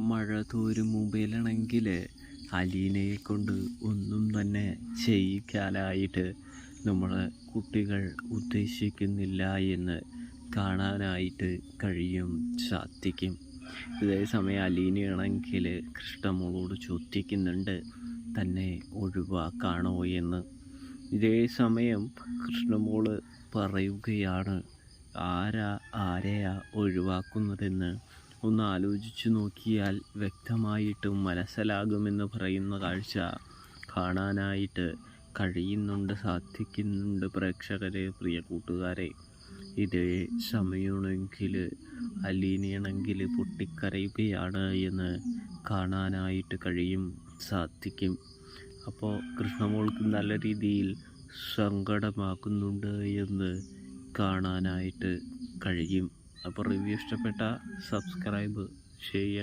മഴ തോരും മുമ്പിലാണെങ്കിൽ അലീനയെ കൊണ്ട് ഒന്നും തന്നെ ചെയ്യിക്കാനായിട്ട് നമ്മളെ കുട്ടികൾ ഉദ്ദേശിക്കുന്നില്ല എന്ന് കാണാനായിട്ട് സാധിക്കും. ഇതേ സമയം അലീനയാണെങ്കിൽ കൃഷ്ണമോളോട് ചോദിക്കുന്നുണ്ട് തന്നെ ഒഴിവാക്കാണോ എന്ന്. ഇതേ സമയം കൃഷ്ണമോള് പറയുകയാണ്, ആരെയാ ഒഴിവാക്കുന്നതെന്ന് ഒന്ന് ആലോചിച്ചു നോക്കിയാൽ വ്യക്തമായിട്ടും മനസ്സിലാകുമെന്ന് പറയുന്ന കാഴ്ച കാണാനായിട്ട് സാധിക്കുന്നുണ്ട് പ്രേക്ഷകരെ, പ്രിയ കൂട്ടുകാരെ. ഇതേ സമയമാണെങ്കിൽ അലീനയാണെങ്കിൽ പൊട്ടിക്കരയുകയാണ് എന്ന് കാണാനായിട്ട് സാധിക്കും. അപ്പോൾ കൃഷ്ണമോൾക്ക് നല്ല രീതിയിൽ സങ്കടമാക്കുന്നുണ്ട് എന്ന് കാണാനായിട്ട് കഴിയും. അപ്പോൾ റിവ്യൂ ഇഷ്ടപ്പെട്ട സബ്സ്ക്രൈബ് ചെയ്യുക.